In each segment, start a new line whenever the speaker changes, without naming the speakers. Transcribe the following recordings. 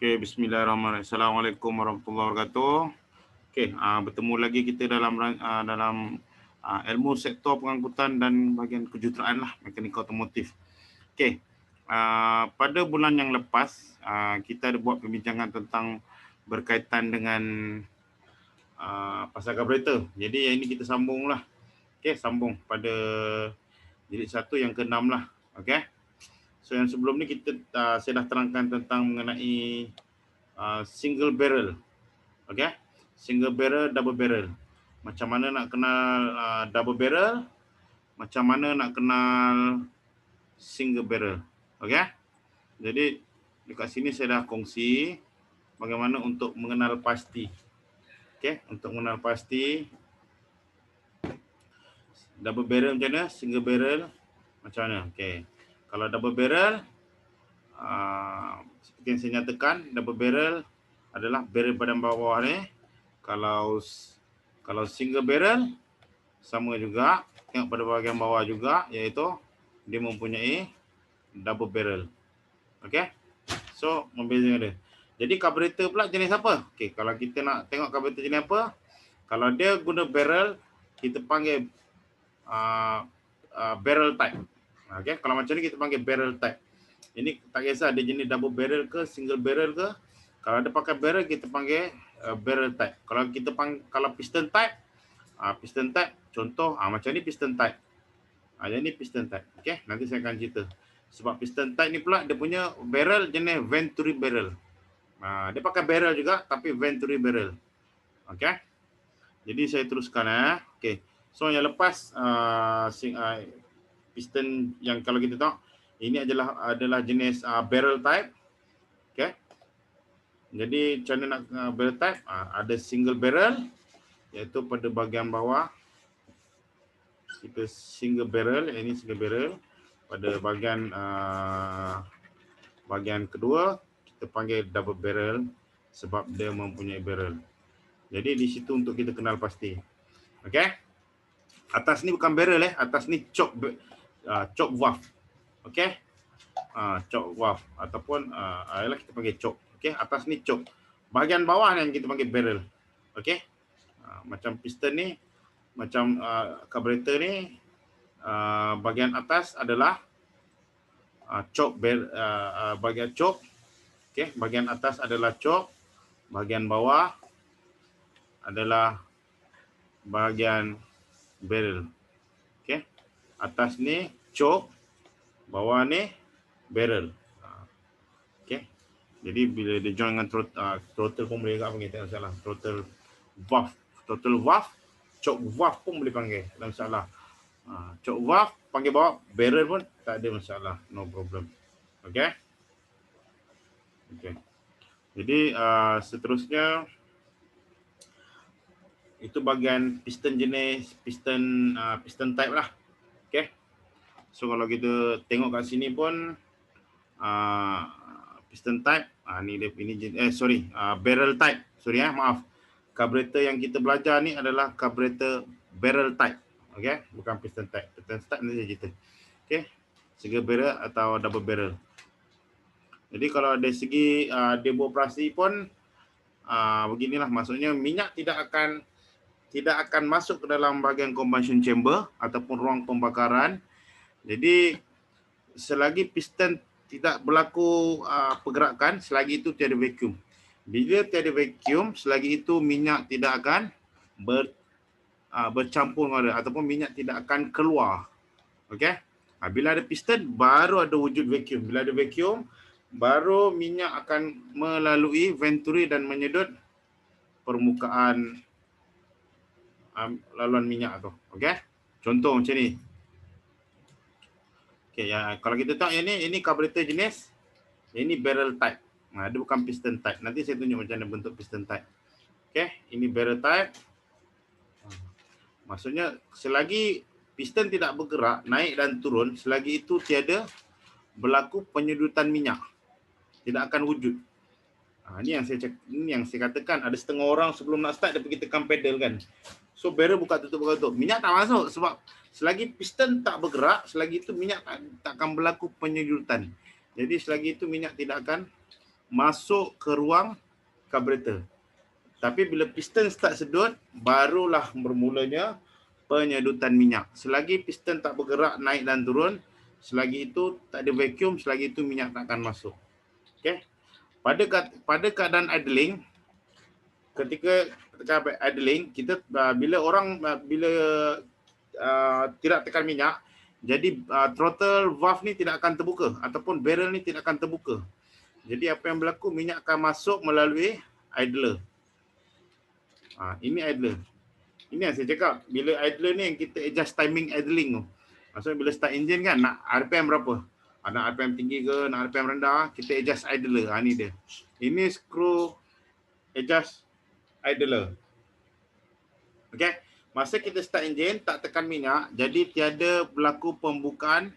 Okey, bismillahirrahmanirrahim. Assalamualaikum warahmatullahi wabarakatuh. Okey, bertemu lagi kita dalam ilmu sektor pengangkutan dan bahagian kejuruteraan lah, mekanikal otomotif. Okey, pada bulan yang lepas, kita ada buat perbincangan tentang berkaitan dengan pasal karburator. Jadi yang ini kita sambung lah. Okey, sambung pada jilid 1 yang ke-6 lah. Okey. So yang sebelum ni saya dah terangkan tentang mengenai single barrel. Okey. Single barrel, double barrel. Macam mana nak kenal double barrel, macam mana nak kenal single barrel. Okey. Jadi dekat sini saya dah kongsi bagaimana untuk mengenal pasti. Okey, untuk mengenal pasti double barrel macam mana, single barrel macam mana. Okey. Kalau double barrel, seperti yang saya nyatakan, double barrel adalah barrel badan bawah ni. Kalau single barrel sama juga, tengok pada bahagian bawah juga, iaitu dia mempunyai double barrel. Okey. So membezakan dia. Jadi karburator pula jenis apa? Okey, kalau kita nak tengok karburator jenis apa, kalau dia guna barrel, kita panggil barrel type. Okey, kalau macam ni kita panggil barrel type. Ini tak kisah dia jenis double barrel ke single barrel ke. Kalau dia pakai barrel, kita panggil barrel type. Kalau piston type, contoh macam ni piston type. Yang ni piston type. Okey, nanti saya akan cerita. Sebab piston type ni pula dia punya barrel jenis Venturi barrel. Dia pakai barrel juga tapi Venturi barrel. Okey. Jadi saya teruskan Okey. So yang lepas piston yang kalau kita tengok ini adalah jenis barrel type. Okey. Jadi macam mana nak barrel type? Ada single barrel iaitu pada bahagian bawah kita single barrel, ini single barrel. Pada bahagian kedua kita panggil double barrel sebab dia mempunyai barrel. Jadi di situ untuk kita kenal pasti. Okey. Atas ni bukan barrel atas ni choke valve. Okey. Choke valve ataupun kita panggil choke. Okey, atas ni choke. Bahagian bawah yang kita panggil barrel. Okey. Macam piston ni, macam karburator ni, bahagian atas adalah choke, bahagian choke. Okey, bahagian atas adalah choke, bahagian bawah adalah bahagian barrel. Okey. Atas ni choke, bawah ni barrel. Okey. Jadi bila dia join dengan throttle pun boleh agak panggil, tak masalah. Throttle valve, choke valve pun boleh panggil, tak masalah. Choke valve panggil bawah, barrel pun tak ada masalah, no problem. Okey. Okey. Jadi seterusnya itu bahagian piston jenis piston type lah. Okey. So kalau kita tengok kat sini pun piston type, barrel type. Maaf. Karburator yang kita belajar ni adalah karburator barrel type. Okey, bukan piston type. Piston type nanti saya cerita. Okey. Single barrel atau double barrel. Jadi kalau dari segi dia beroperasi pun beginilah, maksudnya minyak tidak akan masuk ke dalam bahagian combustion chamber ataupun ruang pembakaran. Jadi selagi piston tidak berlaku pergerakan, selagi itu tiada vacuum. Bila tiada vacuum, selagi itu minyak tidak akan bercampur dengan ataupun minyak tidak akan keluar. Okey. Bila ada piston baru ada wujud vacuum. Bila ada vacuum baru minyak akan melalui venturi dan menyedut permukaan laluan minyak tu. Okey. Contoh macam ni. Okey, kalau kita tengok ini karburator jenis, ini barrel type. Dia bukan piston type. Nanti saya tunjuk macam mana bentuk piston type. Okey, ini barrel type. Maksudnya selagi piston tidak bergerak, naik dan turun, selagi itu tiada berlaku penyedutan minyak. Tidak akan wujud. Ini yang saya katakan, ada setengah orang sebelum nak start dia pergi tekan pedal kan. So barrel buka tutup. Minyak tak masuk sebab selagi piston tak bergerak, selagi itu minyak tak akan berlaku penyedutan. Jadi selagi itu minyak tidak akan masuk ke ruang karburator. Tapi bila piston start sedut, barulah bermulanya penyedutan minyak. Selagi piston tak bergerak naik dan turun, selagi itu tak ada vacuum, selagi itu minyak tak akan masuk. Okey. Pada keadaan idling, ketika idling, kita bila tidak tekan minyak, jadi throttle valve ni tidak akan terbuka ataupun barrel ni tidak akan terbuka. Jadi apa yang berlaku, minyak akan masuk melalui idler. Ini idler. Ini yang saya cakap, bila idler ni yang kita adjust timing idling tu. Maksudnya bila start engine kan, nak RPM berapa? Nak RPM tinggi ke, nak RPM rendah, kita adjust idler. Ni dia. Ini screw adjust idler. Okay. Masa kita start engine, tak tekan minyak, jadi tiada berlaku pembukaan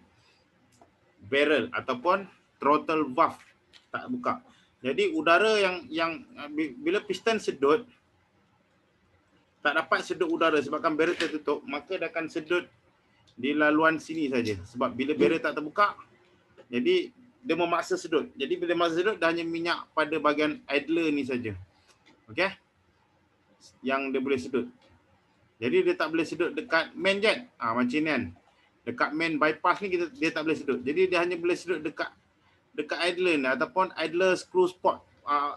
barrel ataupun throttle valve tak buka. Jadi udara yang bila piston sedut, tak dapat sedut udara sebabkan barrel tertutup, maka dia akan sedut di laluan sini saja. Sebab bila barrel tak terbuka, jadi dia memaksa sedut. Jadi bila memaksa sedut, dah hanya minyak pada bahagian idler ni saja. Okey? Yang dia boleh sedut. Jadi dia tak boleh sedut dekat main jet. Macam ni kan. Dekat main bypass ni dia tak boleh sedut. Jadi dia hanya boleh sedut dekat idler ni ataupun idler screw pot.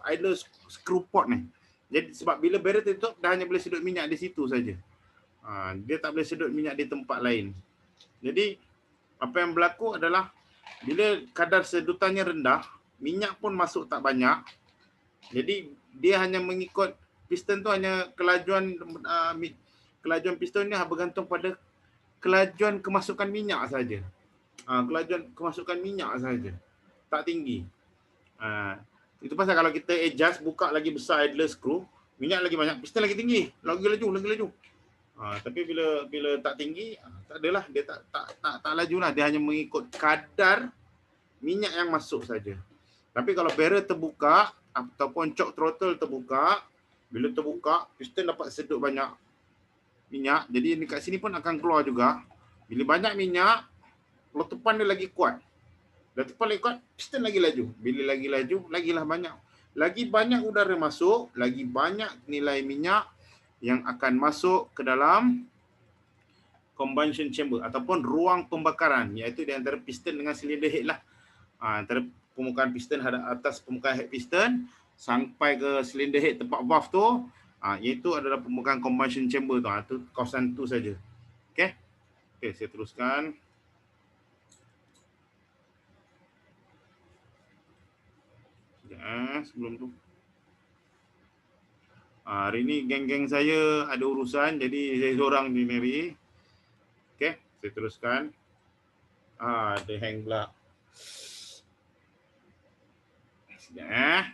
Idler screw pot ni. Jadi sebab bila barrel tertutup, dah hanya boleh sedut minyak di situ saja. Dia tak boleh sedut minyak di tempat lain. Jadi apa yang berlaku adalah bila kadar sedutannya rendah, minyak pun masuk tak banyak. Jadi dia hanya mengikut piston tu, hanya kelajuan piston ni bergantung pada kelajuan kemasukan minyak saja. Kelajuan kemasukan minyak saja. Tak tinggi. Itu pasal kalau kita adjust, buka lagi besar idler screw, minyak lagi banyak, piston lagi tinggi, lagi laju. Tapi bila tak tinggi, tak adalah, dia tak laju lah, dia hanya mengikut kadar minyak yang masuk saja. Tapi kalau barrel terbuka ataupun choke throttle terbuka, bila terbuka, piston dapat sedut banyak minyak, jadi dekat sini pun akan keluar juga. Bila banyak minyak, letupan dia lagi kuat. Letupan lagi kuat, piston lagi laju. Bila lagi laju, lagilah banyak. Lagi banyak udara masuk, lagi banyak nilai minyak yang akan masuk ke dalam combustion chamber ataupun ruang pembakaran, iaitu di antara piston dengan silinder head lah. Antara permukaan piston atas permukaan head piston sampai ke silinder head tempat valve tu, iaitu adalah permukaan combustion chamber tu. Itu kawasan tu saja. Okey. Okey, saya teruskan. Sebelum tu, hari ni geng-geng saya ada urusan, jadi saya seorang di Mary. Okey, saya teruskan. Ada hang pula. Sekejap.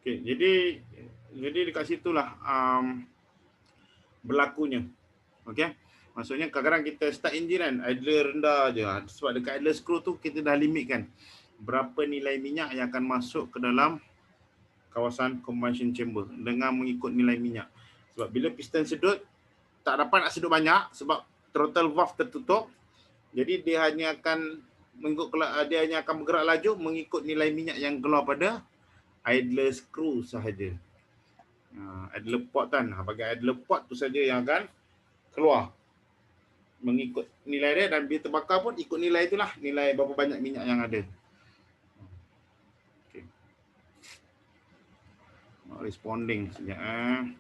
Okey, jadi dekat situlah berlakunya. Okey. Maksudnya kadang-kadang kita start engine kan, idler rendah je. Sebab dekat idler screw tu kita dah limitkan berapa nilai minyak yang akan masuk ke dalam kawasan combustion chamber dengan mengikut nilai minyak. Sebab bila piston sedut, tak dapat nak sedut banyak sebab throttle valve tertutup. Jadi dia hanya akan bergerak laju mengikut nilai minyak yang keluar pada idler screw sahaja. Idler pot kan, bahagian idler pot tu saja yang akan keluar mengikut nilai dia, dan bila terbakar pun ikut nilai itulah, nilai berapa banyak minyak yang ada. Okay. Responding sekejap.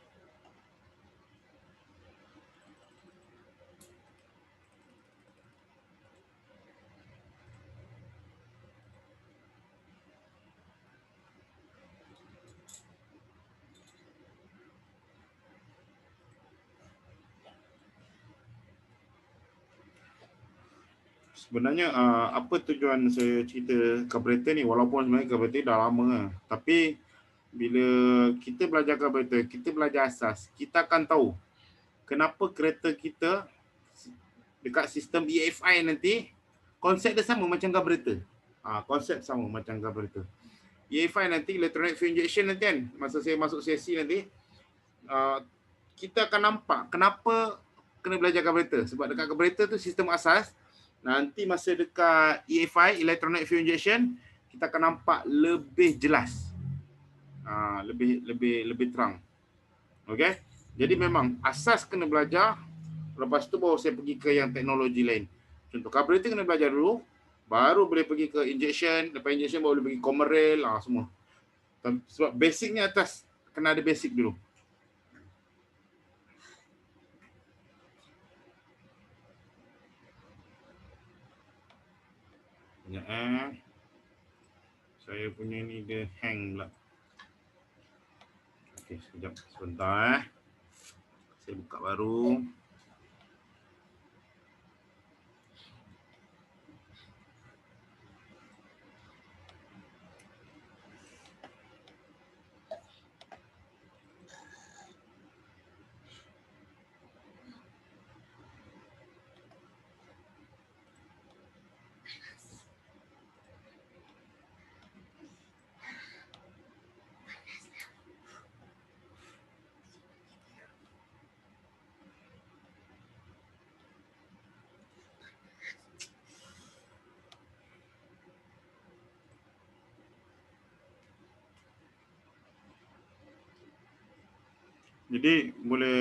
Sebenarnya apa tujuan saya cerita karburator ni, walaupun sebenarnya karburator dah lama, tapi bila kita belajar karburator, kita belajar asas, kita akan tahu kenapa kereta kita dekat sistem EFI nanti konsep dia sama macam karburator. Konsep sama macam karburator. EFI nanti, electronic fuel injection nanti kan, masa saya masuk sesi nanti, kita akan nampak kenapa kena belajar carburetor. Sebab dekat carburetor tu sistem asas. Nanti masa dekat EFI, electronic fuel injection, kita akan nampak lebih jelas. Lebih terang. Okey. Jadi memang asas kena belajar. Lepas tu baru saya pergi ke yang teknologi lain. Contoh carburetor kena belajar dulu, baru boleh pergi ke injection, lepas injection baru boleh pergi common rail, semua. Sebab basicnya atas kena ada basic dulu. Sekejap Saya punya ni dia hang pula. Okey, sekejap. Sebentar Saya buka baru. Jadi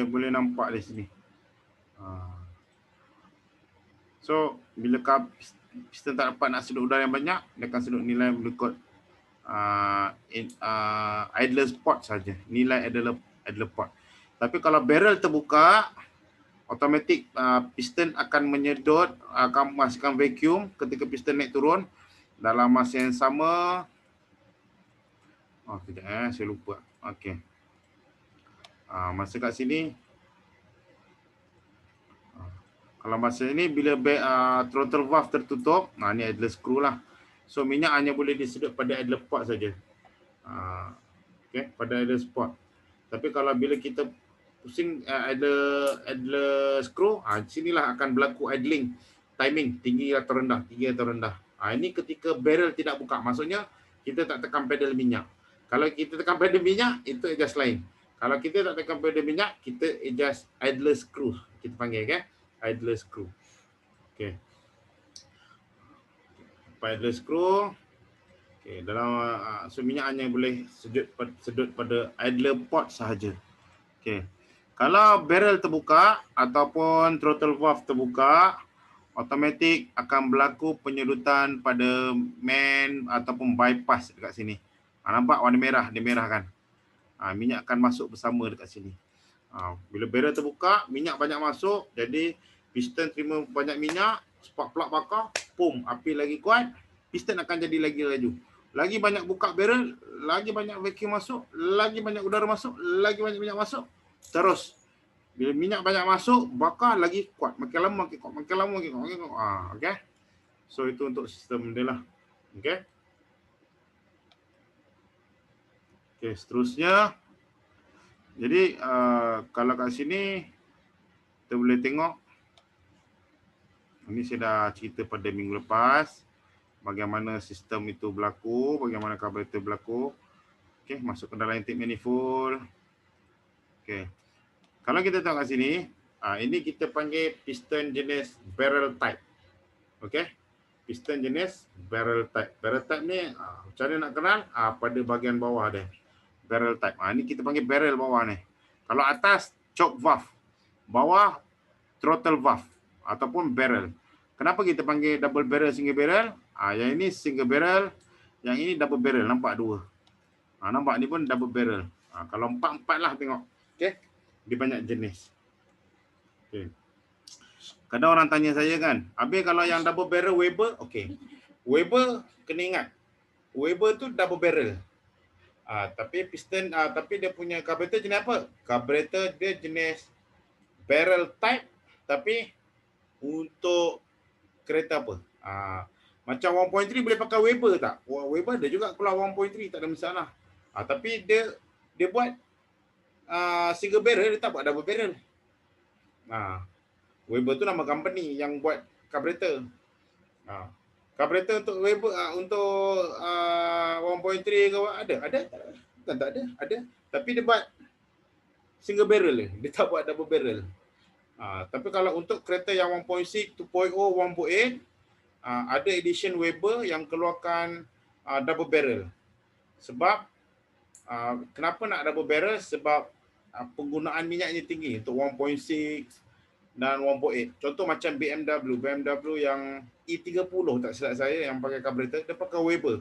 boleh nampak di sini. So bila piston tak dapat nak sedut udara yang banyak, dia akan sedut nilai mengikut idler spot saja, nilai idler port. Tapi kalau barrel terbuka, automatik piston akan menyedot, akan menghasilkan vacuum ketika piston naik turun dalam masa yang sama. Kejap saya lupa. Okey. Masa kat sini, kalau masa ini bila throttle valve tertutup, ni idler screw lah. So minyak hanya boleh disedut pada idler port saja. Okey, pada idler spot. Tapi kalau bila kita pusing idler screw, sinilah akan berlaku idling timing, tinggi atau rendah, ini ketika barrel tidak buka. Maksudnya kita tak tekan pedal minyak. Kalau kita tekan pedal minyak, itu adjust lain. Kalau kita tak tekan pedal minyak, kita adjust idler screw. Kita panggil idler screw. Okey. Idler screw. Okey, dalam so minyak hanya boleh sedut pada idler port sahaja. Okey. Kalau barrel terbuka ataupun throttle valve terbuka, automatik akan berlaku penyedutan pada main ataupun bypass dekat sini. Nampak warna merah, dia merah kan? Minyak akan masuk bersama dekat sini. Bila barrel terbuka, minyak banyak masuk, jadi piston terima banyak minyak, spark plug bakar, pum, api lagi kuat, piston akan jadi lagi laju. Lagi banyak buka barrel, lagi banyak vacuum masuk, lagi banyak udara masuk, lagi banyak minyak masuk. Terus bila minyak banyak masuk, bakar lagi kuat. Makin lama makin kuat, makin lama makin kuat. Okey. So itu untuk sistem dia lah. Okey. Okey, seterusnya. Jadi kalau kat sini kita boleh tengok. Ini saya dah cerita pada minggu lepas. Bagaimana sistem itu berlaku, bagaimana carburetor berlaku. Okey, masuk ke dalam intake manifold. Okey. Kalau kita tengok kat sini, ini kita panggil piston jenis barrel type. Okey. Piston jenis barrel type. Barrel type ni macam mana nak kenal? Pada bahagian bawah dia. Barrel type. Ini kita panggil barrel bawah ni. Kalau atas choke valve, bawah throttle valve ataupun barrel. Kenapa kita panggil double barrel, single barrel? Yang ini single barrel, yang ini double barrel. Nampak dua. Nampak ni pun double barrel. Kalau empat lah tengok. Okey. Dia banyak jenis. Okey. Kadang orang tanya saya kan, habis kalau yang double barrel Weber, okey. Weber kena ingat. Weber tu double barrel. Tapi piston, tapi dia punya carburetor jenis apa? Carburetor dia jenis barrel type, tapi untuk kereta apa? Macam 1.3 boleh pakai Weber tak? Weber ada juga keluar 1.3, tak ada masalah. Tapi dia buat single barrel, dia tak buat double barrel. Weber tu nama company yang buat carburetor. Carburetor untuk Weber untuk 1.3 ke ada? Bukan tak ada. Ada. Tapi dia buat single barrel dia tak buat double barrel. Tapi kalau untuk kereta yang 1.6, 2.0, 1.8, ada edition Weber yang keluarkan double barrel. Sebab kenapa nak double barrel? Sebab penggunaan minyaknya tinggi untuk 1.6 dan 1.8. Contoh macam BMW yang E30 tak silap saya yang pakai carburetor, dia pakai Weber.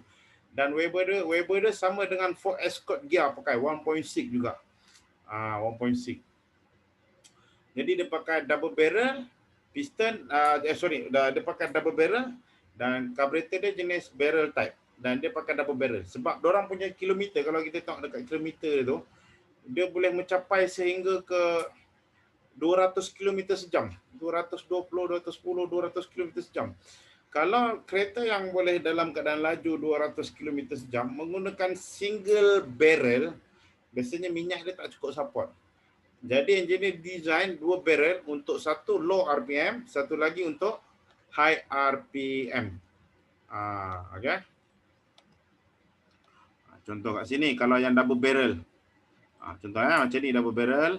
Dan Weber dia sama dengan Ford Escort gear pakai 1.6 juga. 1.6. Jadi dia pakai double barrel piston, dia pakai double barrel dan carburetor dia jenis barrel type dan dia pakai double barrel. Sebab diorang punya kilometer, kalau kita tengok dekat kilometer tu, dia boleh mencapai sehingga ke 200 km sejam. 220, 210, 200 km sejam. Kalau kereta yang boleh dalam keadaan laju 200 km sejam menggunakan single barrel, biasanya minyak dia tak cukup support. Jadi engineer design dua barrel, untuk satu low RPM, satu lagi untuk high RPM. Okay. Contoh kat sini kalau yang double barrel. Contohnya macam ni double barrel.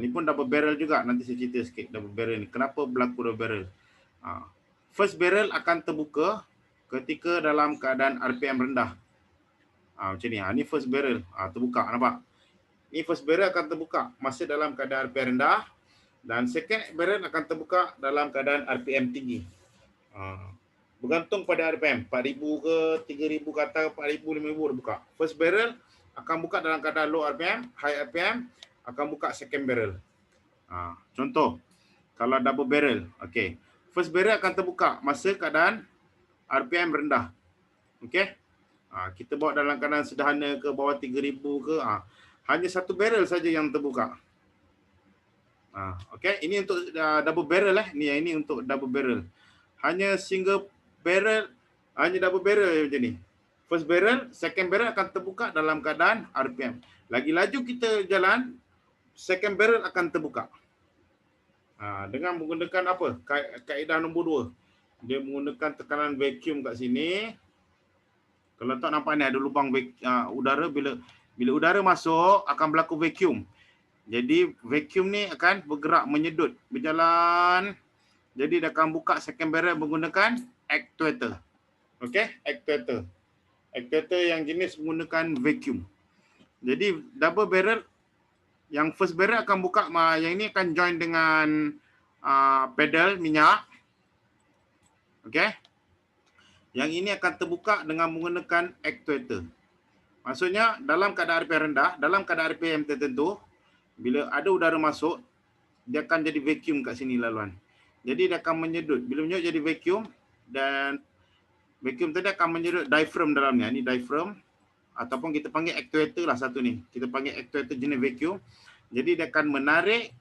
Ni pun double barrel juga. Nanti saya cerita sikit double barrel ni. Kenapa berlaku double barrel? First barrel akan terbuka ketika dalam keadaan RPM rendah. Macam ni. Ni first barrel. Terbuka. Nampak? Ni first barrel akan terbuka masa dalam keadaan RPM rendah dan second barrel akan terbuka dalam keadaan RPM tinggi. Bergantung pada RPM, 4,000 ke 3,000 ke atas, 4,000, 5,000 dia buka. First barrel akan buka dalam keadaan low RPM, high RPM akan buka second barrel. Contoh, kalau double barrel, okey. First barrel akan terbuka masa keadaan RPM rendah. Okey. Kita bawa dalam keadaan sederhana ke bawah 3,000 ke, hanya satu barrel saja yang terbuka. Okey, ini untuk double barrel ini untuk double barrel. Hanya single barrel, hanya double barrel macam ni. First barrel, second barrel akan terbuka dalam keadaan RPM. Lagi laju kita jalan, second barrel akan terbuka. Dengan menggunakan apa? Kaedah nombor 2. Dia menggunakan tekanan vacuum kat sini. Kalau tak nampak ni ada lubang udara, bila udara masuk akan berlaku vacuum. Jadi vacuum ni akan bergerak menyedut, berjalan. Jadi dia akan buka second barrel menggunakan actuator. Okey, actuator. Actuator yang jenis menggunakan vacuum. Jadi double barrel, yang first barrel akan buka, yang ini akan join dengan pedal minyak. Okey. Yang ini akan terbuka dengan menggunakan actuator. Maksudnya dalam keadaan RPM rendah, dalam keadaan RPM tertentu, bila ada udara masuk, dia akan jadi vacuum kat sini laluan. Jadi dia akan menyedut. Bila menyedut jadi vacuum, dan vacuum tadi akan menyedut diaphragm dalamnya. Ini diaphragm ataupun kita panggil actuator lah satu ni. Kita panggil actuator jenis vacuum. Jadi dia akan menarik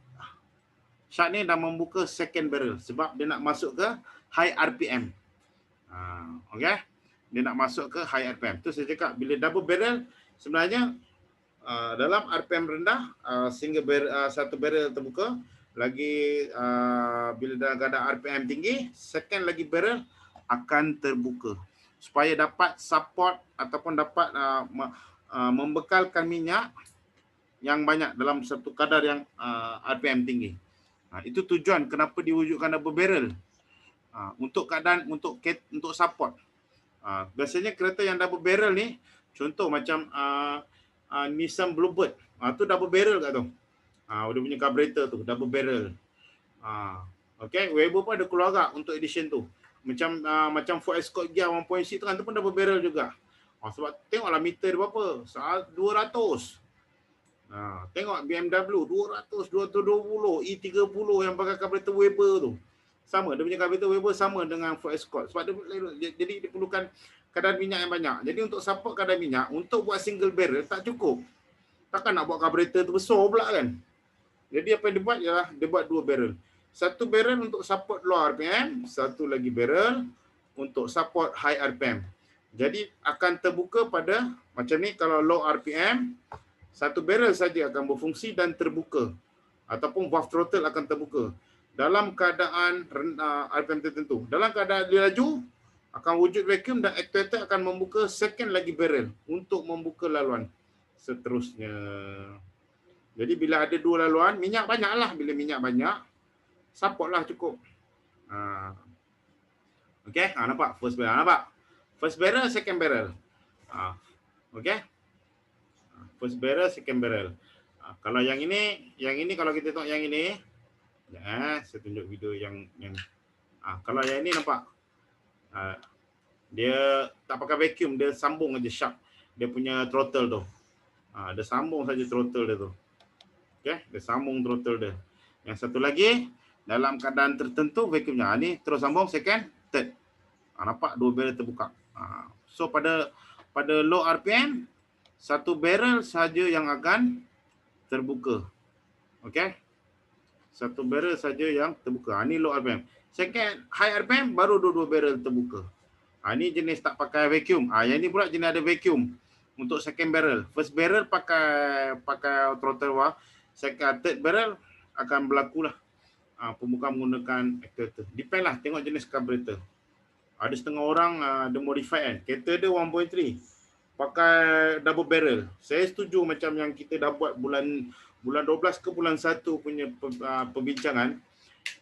shaft ni dan membuka second barrel sebab dia nak masuk ke high RPM. Okey. Dia nak masuk ke high RPM. Tu saya cakap bila double barrel sebenarnya dalam RPM rendah single barrel, satu barrel terbuka, lagi bila dalam keadaan RPM tinggi, second lagi barrel akan terbuka supaya dapat support ataupun dapat membekalkan minyak yang banyak dalam satu kadar yang RPM tinggi. Itu tujuan kenapa diwujudkan double barrel. Untuk keadaan untuk support. Biasanya kereta yang double barrel ni, contoh macam Nissan Bluebird, tu double barrel kat tu. Dia punya carburetor tu double barrel. Okey, Weber pun ada keluar agak untuk edition tu. Macam Ford Escort gear 1.6 tu kan, tu pun double barrel juga. Sebab tengoklah meter dia berapa? 200. Tengok BMW 200, 220, E30 yang pakai carburetor Weber tu. Sama, dia punya carburetor Weber sama dengan Ford Escort. Sebab jadi dia perlukan kadar minyak yang banyak. Jadi untuk support kadar minyak, untuk buat single barrel tak cukup. Takkan nak buat carburetor tu besar pula kan. Jadi apa yang dia buat ialah dia buat dua barrel. Satu barrel untuk support low RPM, satu lagi barrel untuk support high RPM. Jadi akan terbuka pada macam ni, kalau low RPM, satu barrel saja akan berfungsi dan terbuka. Ataupun valve throttle akan terbuka. Dalam keadaan RPM tertentu. Dalam keadaan dia laju, akan wujud vacuum dan actuator akan membuka second lagi barrel untuk membuka laluan seterusnya. Jadi bila ada dua laluan, minyak banyak lah. Bila minyak banyak, support lah cukup. Okay, nampak first barrel, nampak first barrel, second barrel. Okay, first barrel, second barrel. Kalau yang ini kalau kita tengok yang ini, saya tunjuk video yang kalau yang ini nampak, dia tak pakai vacuum, dia sambung aja shark dia punya throttle tu. Dia sambung saja throttle dia tu. Okay, dia sambung throttle dia. Yang satu lagi dalam keadaan tertentu vacuumnya. Ni terus sambung second, third. Nampak dua barrel terbuka. So pada low RPM, satu barrel saja yang akan terbuka. Okay, satu barrel saja yang terbuka. Ni low RPM. Second, high RPM baru dua barrel terbuka. Ni jenis tak pakai vacuum. Yang ni pula jenis ada vacuum untuk second barrel. First barrel pakai throttle bawah. Second, third barrel akan berlaku lah pembukaan menggunakan actuator. Depend lah, tengok jenis carburetor. Ada setengah orang dia modify kan. Kereta dia 1.3 pakai double barrel. Saya setuju macam yang kita dah buat bulan 12 ke bulan 1 punya pembincangan.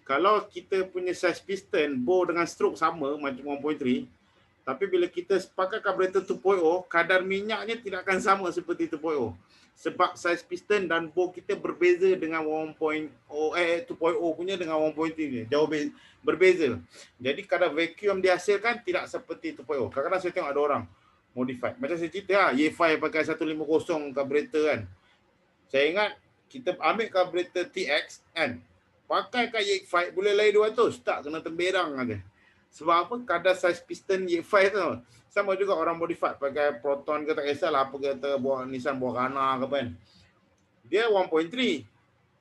Kalau kita punya size piston, bore dengan stroke sama macam 1.3, tapi bila kita pakai carburetor 2.0, kadar minyaknya tidak akan sama seperti 2.0. Sebab size piston dan bore kita berbeza dengan 2.0 punya dengan 1.3 jauh berbeza. Jadi kadar vacuum dihasilkan tidak seperti 2.0. Kadang-kadang saya tengok ada orang modify. Macam saya cerita Y5 pakai 150 carburetor kan. Saya ingat kita ambil carburetor TX kan. Pakai kat Y5 boleh lari 200, tak kena temberang aja. Sebab apa? Kadar size piston Y5 tu. Sama juga orang modify pakai Proton ke tak kisahlah apa kata buat Nissan Borana ke apa kan. Dia 1.3.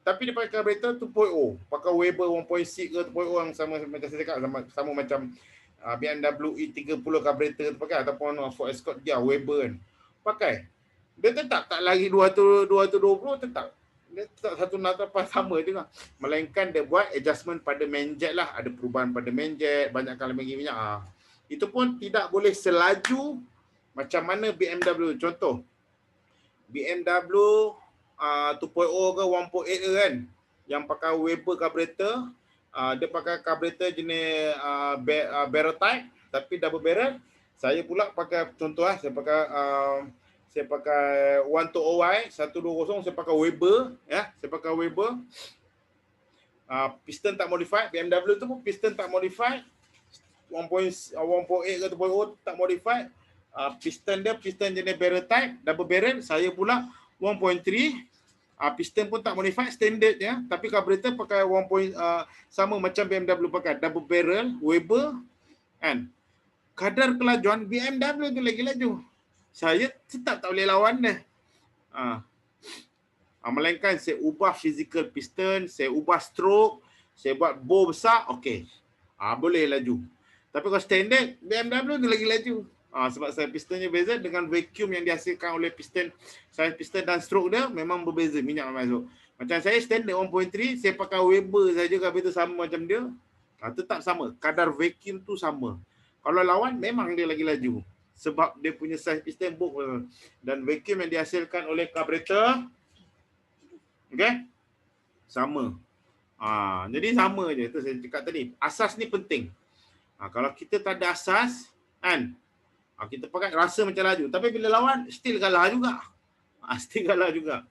Tapi dia pakai carburetor 2.0. Pakai Weber 1.6 ke 2.0 yang sama macam saya cakap, sama macam BMW E30 carburetor tu pakai ataupun Ford Escort dia Weber kan. Pakai. Dia tetap tak lagi 220 tetap. Dia tetap satu natapan sama juga. Melainkan dia buat adjustment pada main jet lah. Ada perubahan pada main jet, banyak kali bagi minyak. Itu pun tidak boleh selaju macam mana BMW. Contoh, BMW 2.0 ke 1.8 kan, yang pakai Weber carburetor, dia pakai carburetor jenis barrel type tapi double barrel. Saya pula pakai contoh saya pakai 120Y 120, saya pakai Weber ya, saya pakai Weber. Piston tak modified. BMW tu pun piston tak modified. 1.8 ke 2.0 tak modified. Piston dia piston jenis barrel type, double barrel. Saya pula 1.3. Piston pun tak modified, standard ya. Tapi carburetor pakai sama macam BMW pakai double barrel Weber kan. Kadar kelajuan BMW tu lagi laju. Saya tetap tak boleh lawan dia. Melainkan saya ubah physical piston, saya ubah stroke, saya buat bore besar, okey. Boleh laju. Tapi kalau standard, BMW tu lagi laju. Sebab saya pistonnya beza dengan vacuum yang dihasilkan oleh piston. Saya piston dan stroke dia memang berbeza, minyak masuk. Macam saya standard 1.3, saya pakai Weber saja, carburetor sama macam dia. Tetap sama, kadar vacuum tu sama. Kalau lawan memang dia lagi laju. Sebab dia punya size piston bore dan vacuum yang dihasilkan oleh carburetor okey, sama. Jadi sama je, itu saya cakap tadi. Asas ni penting. Kalau kita tak ada asas kan, kita pakai rasa macam laju, tapi bila lawan still kalah juga. Still kalah juga.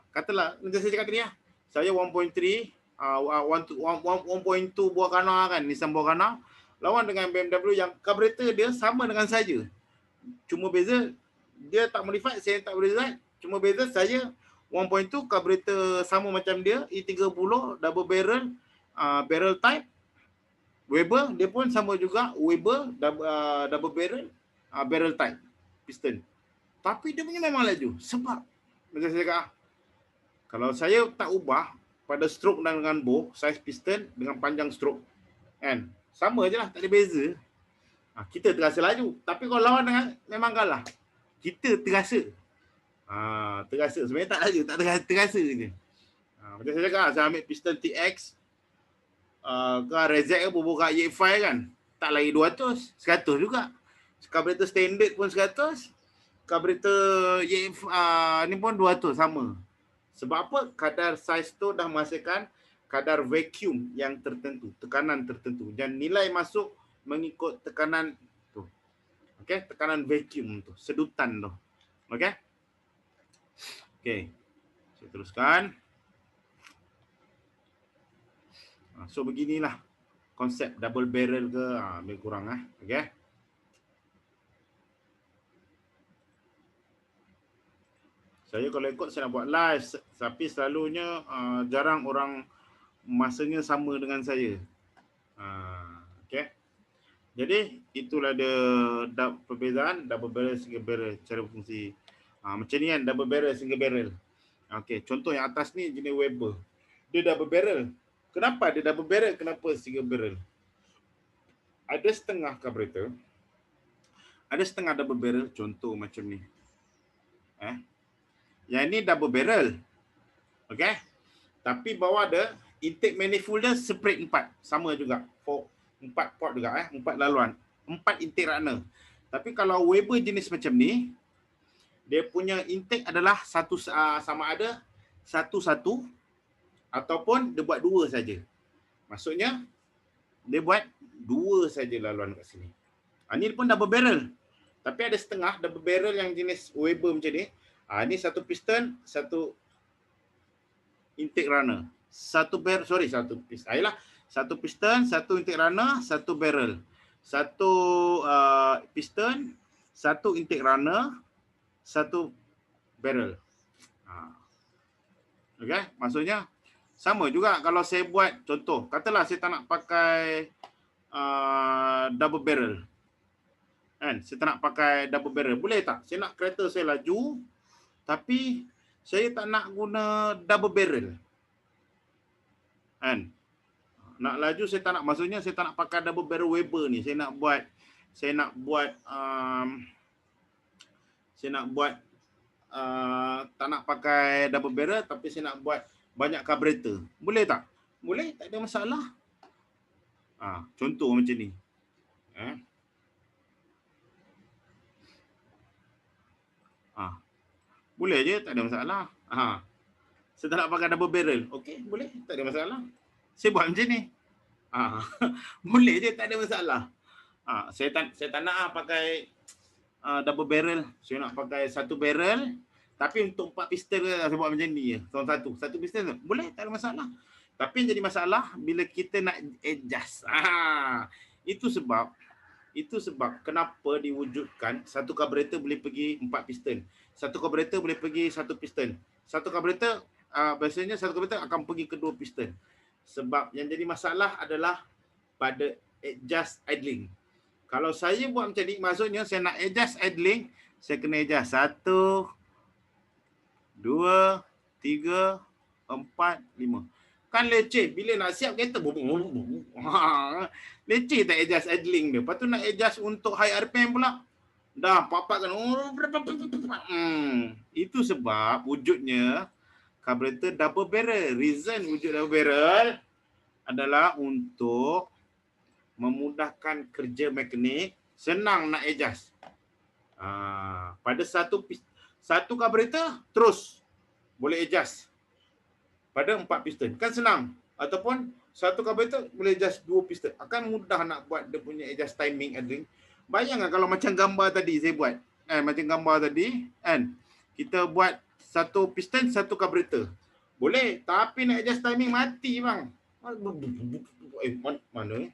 Katalah macam saya cakap tadi ya. Saya 1.3 1.2 buah kana kan, Nissan buah kana, lawan dengan BMW yang carburetor dia sama dengan saya. Cuma beza dia tak modified, saya tak modified. Cuma beza saya 1.2 carburetor sama macam dia, E30 double barrel, barrel type Weber, dia pun sama juga Weber double barrel, barrel type piston. Tapi dia punya memang laju. Sebab macam saya cakap, kalau saya tak ubah pada stroke dan dengan bore, size piston dengan panjang stroke kan, sama je lah, tak ada beza. Kita terasa laju. Tapi kalau lawan dengan memang kalah. Kita terasa. Terasa. Sebenarnya tak laju, tak terasa je. Macam saya cakap, saya ambil piston TX ke Rezek ke buka Y5 kan, tak lagi 200, 100 juga. Carburetor standard pun 100, carburetor Y5 ni pun 200 sama. Sebab apa? Kadar size tu dah menghasilkan kadar vacuum yang tertentu, tekanan tertentu, dan nilai masuk mengikut tekanan tu. Okey, tekanan vacuum tu, sedutan tu. Okey. Okey. Saya teruskan. So beginilah konsep double barrel ke, lebih kurang okey. Saya kalau ikut saya nak buat live, tapi selalunya jarang orang masanya sama dengan saya. Okey. Jadi itulah dia perbezaan double barrel, single barrel, cara berfungsi. Macam ni kan, double barrel, single barrel. Okey, contoh yang atas ni jenis Weber. Dia double barrel. Kenapa dia double barrel? Kenapa single barrel? Ada setengah carburetor, ada setengah double barrel, contoh macam ni. Yang ni double barrel. Okey. Tapi bawah ada intake manifold dia separate 4, sama juga. 4 port juga 4 laluan. 4 intake runner. Tapi kalau Weber jenis macam ni, dia punya intake adalah satu, sama ada satu-satu ataupun dia buat 2 saja. Maksudnya dia buat 2 saja laluan kat sini. Ni pun double barrel. Tapi ada setengah double barrel yang jenis Weber macam ni. Ni satu piston, satu intake runner. Satu piston, satu intake runner, satu barrel. Satu piston, satu intake runner, satu barrel. Okey, maksudnya sama juga kalau saya buat contoh, katalah saya tak nak pakai double barrel. Kan? Saya tak nak pakai double barrel. Boleh tak? Saya nak kereta saya laju, tapi saya tak nak guna double barrel. Kan? Nak laju saya tak nak, maksudnya saya tak nak pakai double barrel Weber ni. Saya nak buat tak nak pakai double barrel, tapi saya nak buat banyak carburetor. Boleh tak? Boleh, tak ada masalah. Contoh macam ni. Boleh je, tak ada masalah. Saya tak nak pakai double barrel. Okey, boleh, tak ada masalah. Saya buat macam ni. Boleh je, tak ada masalah. Saya tak nak pakai double barrel. Saya nak pakai satu barrel, tapi untuk 4 piston saya buat macam ni je. Satu piston boleh, tak ada masalah. Tapi yang jadi masalah bila kita nak adjust. Itu sebab kenapa diwujudkan satu carburetor boleh pergi 4 piston. Satu carburetor boleh pergi 1 piston. Satu carburetor biasanya satu carburetor akan pergi ke 2 piston. Sebab yang jadi masalah adalah pada adjust idling. Kalau saya buat macam ni, maksudnya saya nak adjust idling, saya kena adjust 1, 2, 3, 4, 5. Kan leceh bila nak siap kereta. Leceh tak adjust idling dia. Lepas tu nak adjust untuk high RPM pula. Dah papak kan. Itu sebab wujudnya carburetor double barrel. Reason wujud double barrel adalah untuk memudahkan kerja mekanik, senang nak adjust. Pada satu carburetor terus boleh adjust pada 4 piston. Kan senang. Ataupun satu carburetor boleh adjust 2 piston. Akan mudah nak buat dia punya adjust timing idling. Bayangkan kalau macam gambar tadi saya buat. Macam gambar tadi kan. Kita buat satu piston, satu carburetor. Boleh, tapi nak adjust timing mati bang. Mana ni?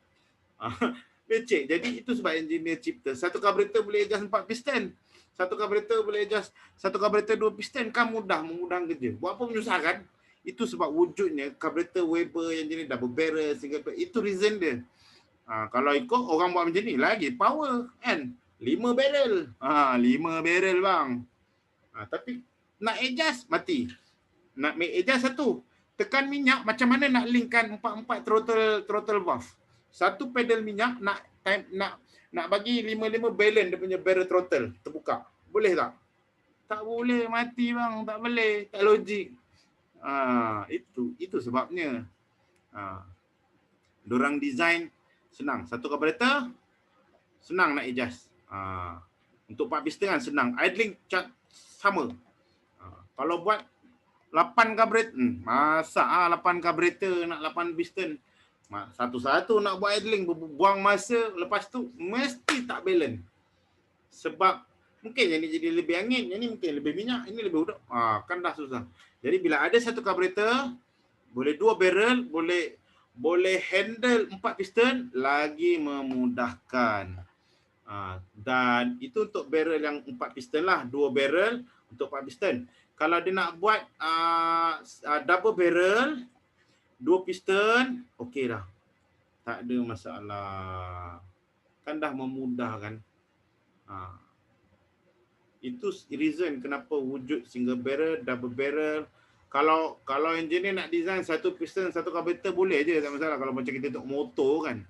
Leceh. Jadi itu sebab engineer cipta. Satu carburetor boleh adjust 4 piston. Satu carburetor boleh adjust, satu carburetor 2 piston, kan memudahkan kerja. Buat apa menyusahkan? Itu sebab wujudnya carburetor Weber yang jenis double barrel, single barrel. Itu reason dia. Kalau ikut orang buat macam ni lagi power kan. 5 barrel. 5 barrel bang. Tapi nak adjust mati. Nak make adjust satu. Tekan minyak, macam mana nak linkkan 4 throttle valve. Satu pedal minyak nak bagi 5 balance dia punya barrel throttle terbuka. Boleh tak? Tak boleh, mati bang, tak boleh, tak logik. Itu sebabnya. Dorang design senang. Satu carburetor senang nak adjust. Untuk 4 piston kan senang. Idling sama. Kalau buat 8 carburetor. Masa 8 carburetor nak 8 piston. Satu-satu nak buat idling, buang masa, lepas tu mesti tak balance. Sebab mungkin yang ni jadi lebih angin, yang ni mungkin lebih minyak, ini lebih udap. Kan dah susah. Jadi bila ada satu carburetor, boleh 2 barrel, boleh handle 4 piston, lagi memudahkan. Dan itu untuk barrel yang 4 piston lah, 2 barrel untuk 4 piston. Kalau dia nak buat double barrel, 2 piston, okey dah. Tak ada masalah. Kan dah memudahkan. Itu reason kenapa wujud single barrel, double barrel. Kalau engineer nak design satu piston, satu carburetor boleh je, tak masalah. Kalau macam kita tengok motor kan.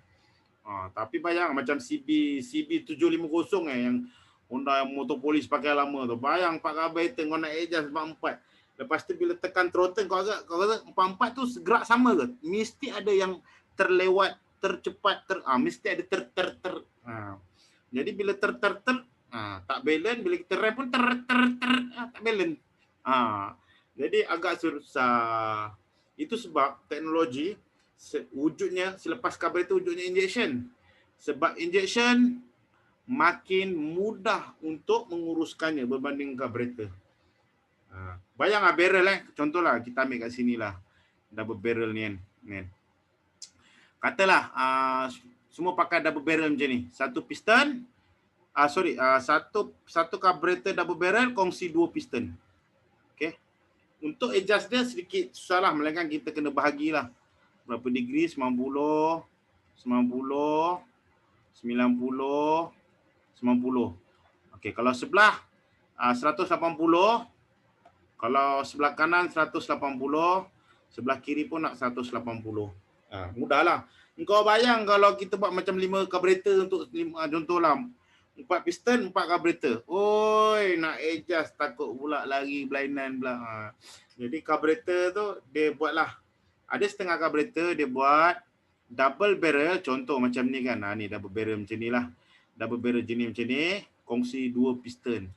Tapi bayang macam CB750 yang Honda yang motor polis pakai lama tu. Bayang 4 carburetor kau nak adjust 4. Lepas tu bila tekan throttle kau rasa 4 tu gerak sama ke? Mesti ada yang terlewat, tercepat, mesti ada ter. Jadi bila ter tak balance, bila kita rem pun tak balance. Jadi agak susah. Itu sebab teknologi wujudnya selepas carburetor wujudnya injection. Sebab injection makin mudah untuk menguruskannya berbanding carburetor. Bayang barrel contohlah kita ambil kat sini lah. Double barrel ni kan. Katalah semua pakai double barrel macam ni. Satu piston, satu carburetor double barrel kongsi 2 piston. Okey. Untuk adjust dia sedikit susah lah, melainkan kita kena bahagilah. Berapa degree? 90, 90, 90, 90. Okey, kalau sebelah 180, kalau sebelah kanan 180, sebelah kiri pun nak 180. Mudahlah. Engkau bayang kalau kita buat macam 5 carburetor untuk contohlah 4 piston, 4 carburetor. Oi, nak adjust takut pula lari berlainan pula. Jadi carburetor tu dia buatlah. Ada setengah carburetor dia buat double barrel, contoh macam ni kan. Ni double barrel macam ni lah. Double barrel jenis macam ni, kongsi 2 piston.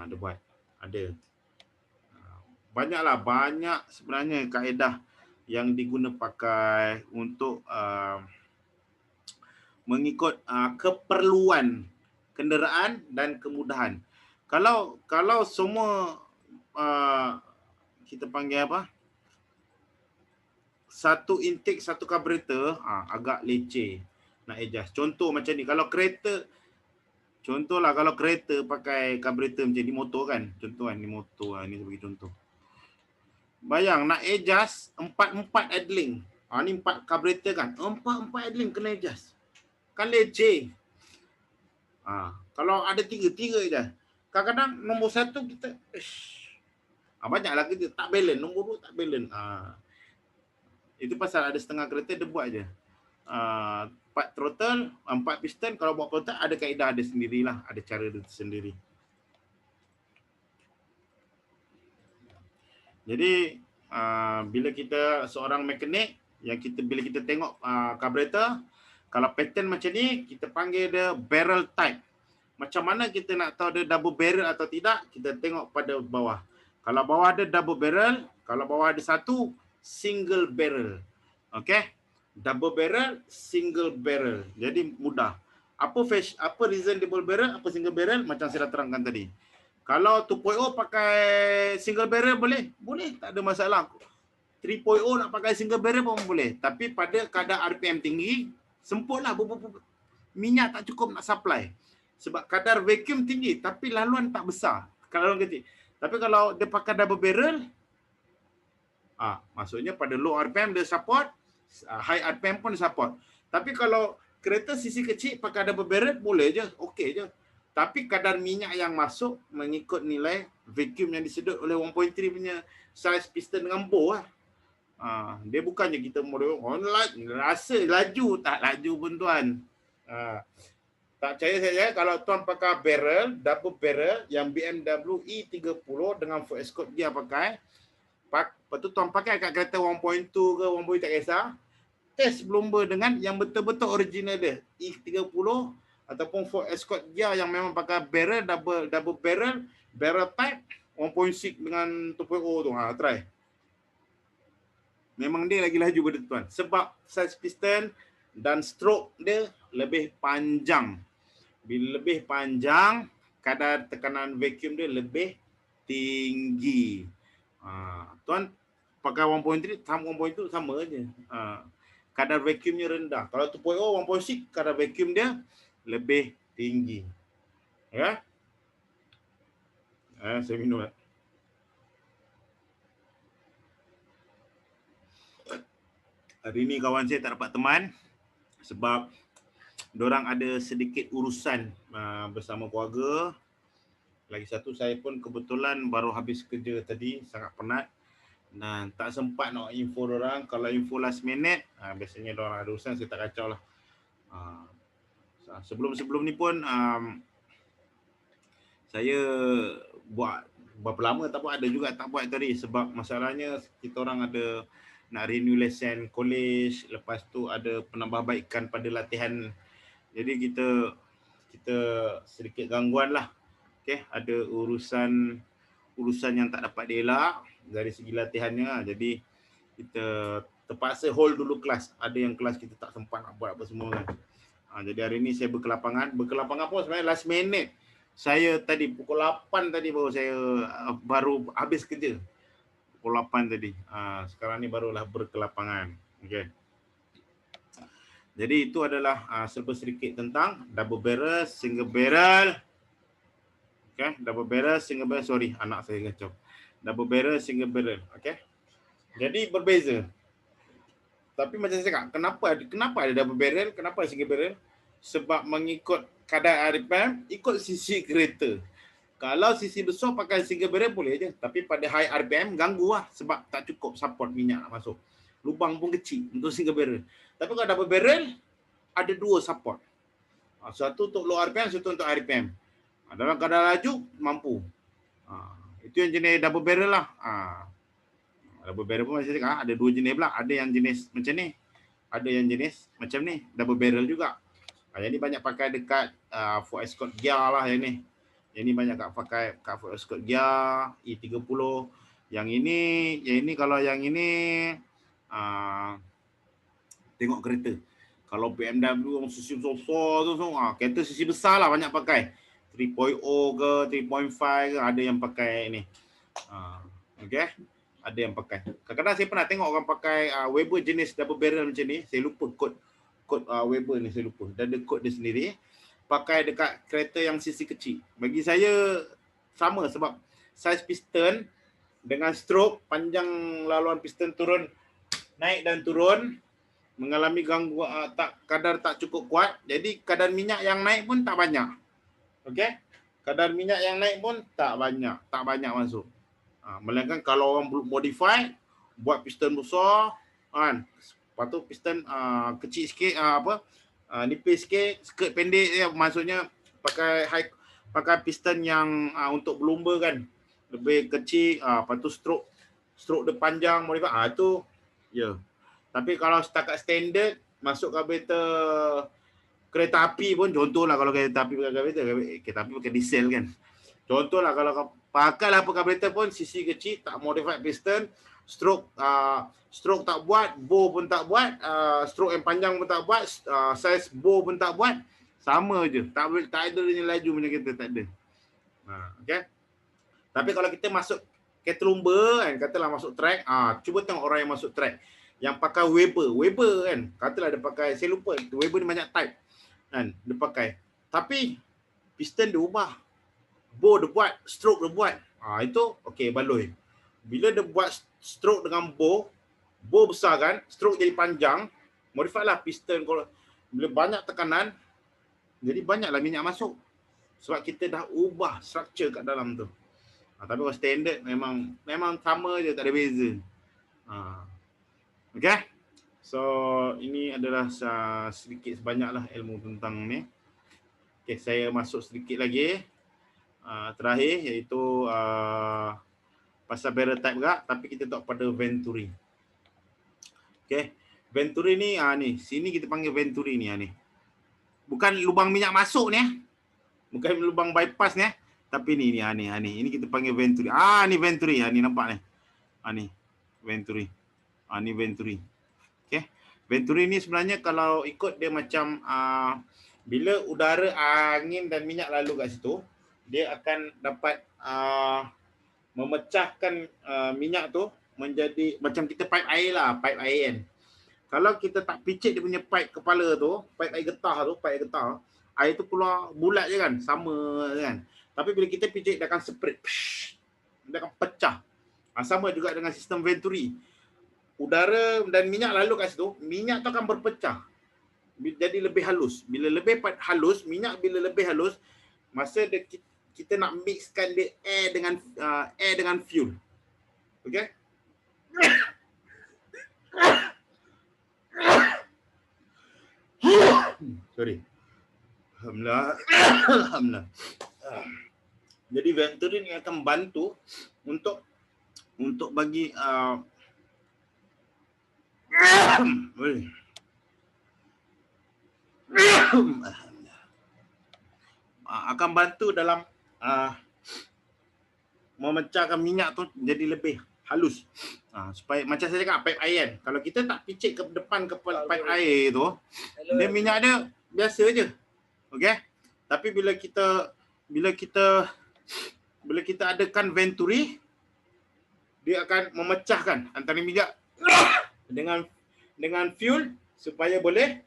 Dia buat. Ada. Banyak sebenarnya kaedah yang diguna pakai untuk mengikut keperluan kenderaan dan kemudahan. Kalau semua kita panggil apa? Satu intake, satu carburetor, agak leceh nak adjust. Contoh macam ni, kalau kereta, contohlah kalau kereta pakai carburetor macam ni, motor kan. Contoh kan, ni motor, ni sebagai contoh. Bayang nak adjust 4 idling. Ni 4 carburetor kan. 4 idling kena adjust. Kan leceh. Kalau ada 3 je. Kadang-kadang nombor 1 kita banyaklah kita tak balance, nombor 2 tak balance. Itu pasal ada setengah kereta dia buat je. 4 throttle, 4 piston, kalau buat throttle ada kaedah dia sendirilah, ada cara dia sendiri. Jadi bila kita seorang mekanik yang bila kita tengok carburetor, kalau pattern macam ni kita panggil dia barrel type. Macam mana kita nak tahu dia double barrel atau tidak? Kita tengok pada bawah. Kalau bawah ada double barrel, kalau bawah ada satu single barrel. Okey? Double barrel, single barrel. Jadi mudah. Apa reason double barrel, apa single barrel? Macam saya dah terangkan tadi. Kalau 2.0 pakai single barrel boleh? Boleh, tak ada masalah. 3.0 nak pakai single barrel pun boleh. Tapi pada kadar RPM tinggi, sempurna minyak tak cukup nak supply. Sebab kadar vacuum tinggi tapi laluan tak besar. Kalau kecil. Tapi kalau dia pakai double barrel, maksudnya pada low RPM dia support, high RPM pun dia support. Tapi kalau kereta sisi kecil pakai double barrel boleh je, okey je. Tapi kadar minyak yang masuk mengikut nilai vacuum yang disedut oleh 1.3 punya size piston dengan bore lah. Dia bukannya kita model rasa laju, tak laju pun tuan. Tak percaya saya kalau tuan pakai barrel, double barrel yang BMW E30 dengan Ford Escort dia pakai, lepas tu tuan pakai kat kereta 1.2 ke 1.3 tak kisah, test berlumba dengan yang betul-betul original dia, E30 ataupun Ford Escort dia yang memang pakai barrel, double barrel type, 1.6 dengan 2.0 tu. Try. Memang dia lagi laju pada tuan. Sebab size piston dan stroke dia lebih panjang. Bila lebih panjang, kadar tekanan vacuum dia lebih tinggi. Tuan pakai 1.3 sama 1.2 sama aja. Kadar vacuumnya rendah. Kalau 2.0, 1.6 kadar vacuum dia lebih tinggi. Ya. Saya minum. Hari ni kawan saya tak dapat teman sebab diorang ada sedikit urusan bersama keluarga. Lagi satu, saya pun kebetulan baru habis kerja tadi, sangat penat dan tak sempat nak info diorang. Kalau info last minute, biasanya diorang ada urusan, saya tak kacau lah. Sebelum-sebelum ni pun saya buat berapa lama tak buat, ada juga tak buat tadi sebab masalahnya kita orang ada nak renew lesen college, lepas tu ada penambahbaikan pada latihan. Jadi kita sedikit gangguan lah. Okey, ada urusan yang tak dapat dielak dari segi latihannya. Jadi kita terpaksa hold dulu kelas. Ada yang kelas kita tak sempat nak buat apa semua kan. Jadi hari ni saya berkelapangan pun sebenarnya last minute. Saya tadi pukul 8 tadi baru saya baru habis kerja. Pukul 8 tadi. Sekarang ni barulah berkelapangan. Okey. Jadi itu adalah serba sedikit tentang double barrel, single barrel. Okey, double barrel, single barrel. Sorry, anak saya kacau. Double barrel, single barrel. Okey. Jadi berbeza. Tapi macam saya cakap, kenapa ada double barrel, kenapa ada single barrel? Sebab mengikut kadar RPM, ikut sisi kereta. Kalau sisi besar pakai single barrel boleh je, tapi pada high RPM ganggu lah sebab tak cukup support minyak nak masuk. Lubang pun kecil untuk single barrel. Tapi kalau double barrel ada dua support. Satu untuk low RPM, satu untuk high RPM. Dalam kadar laju mampu. Itu yang jenis double barrel lah. Double barrel pun macam cakap, ada dua jenis pula. Ada yang jenis macam ni, ada yang jenis macam ni, double barrel juga. Yang ni banyak pakai dekat Ford Escort gear lah yang ni. Yang ni banyak pakai kat Ford Escort gear E30. Yang ini kalau yang ini tengok kereta. Kalau BMW yang sisi besar tu kereta sisi besar lah banyak pakai. 3.0 ke 3.5 ke ada yang pakai ni. Okey. Ada yang pakai. Kadang-kadang saya pernah tengok orang pakai Weber jenis double barrel macam ni. Saya lupa kod Weber ni, saya lupa. Dan ada kod dia sendiri. Pakai dekat kereta yang sisi kecil. Bagi saya sama sebab size piston dengan stroke, panjang laluan piston turun, naik dan turun, mengalami gangguan kadar tak cukup kuat. Jadi kadar minyak yang naik pun tak banyak. Okey? Kadar minyak yang naik pun tak banyak masuk. Melainkan kalau orang modify, buat piston besar kan, lepas tu piston kecil sikit, nipis sikit, skirt pendek ya, maksudnya pakai piston yang untuk berlumba kan, lebih kecil, lepas tu stroke dia panjang, modify tu ya. Tapi kalau setakat standard masuk kereta api pun, contohlah kalau kereta api pakai diesel kan. Contohlah kalau pakailah carburetor pun sisi kecil, tak modified piston, stroke tak buat, bow pun tak buat, stroke yang panjang pun tak buat, size bow pun tak buat, sama je. Tak ada yang laju punya kereta, tak ada. Okey. Tapi kalau kita masuk kereta lumba kan, katalah masuk track, cuba tengok orang yang masuk track yang pakai Weber kan, katalah dia pakai, saya lupa, Weber ni banyak type kan, dia pakai. Tapi piston dia ubah, bow dia buat, stroke dia buat. Itu okey, baloi. Bila dia buat stroke dengan bow besar kan, stroke jadi panjang, modify lah piston. Kalau bila banyak tekanan, jadi banyaklah minyak masuk. Sebab kita dah ubah structure kat dalam tu. Tapi kalau standard memang sama je, tak ada beza. Okay. So ini adalah sedikit sebanyaklah ilmu tentang ni. Okay, saya masuk sedikit lagi. Terakhir iaitu pasal barrel type juga, tapi kita tengok pada Venturi. Okey, Venturi ni ni, sini kita panggil Venturi ni ni. Bukan lubang minyak masuk ni bukan lubang bypass ni Tapi ni ini kita panggil Venturi. Ni Venturi. Ni nampak ni. Ni Venturi. Ni Venturi. Okey. Venturi ni sebenarnya kalau ikut dia macam bila udara, angin dan minyak lalu kat situ, dia akan dapat memecahkan minyak tu menjadi macam kita pipe air lah, pipe air kan. Kalau kita tak picit dia punya pipe kepala tu, pipe air getah tu, pipe air getah, air tu keluar bulat je kan, sama kan. Tapi bila kita picit dia akan spread. Dia akan pecah. Sama juga dengan sistem Venturi. Udara dan minyak lalu kat situ, minyak tu akan berpecah. Jadi lebih halus. Bila lebih halus, minyak bila lebih halus, masa dia, kita nak mixkan dia air dengan fuel. Okey? Sorry. Alhamdulillah. Jadi Venturi ni akan bantu untuk bagi akan bantu dalam memecahkan minyak tu jadi lebih halus. Supaya macam saya cakap pipe air kan. Kalau kita tak picit ke depan ke pipe air tu, dia minyak dia biasa je. Okey? Tapi bila kita adakan Venturi, dia akan memecahkan antara minyak dengan fuel supaya boleh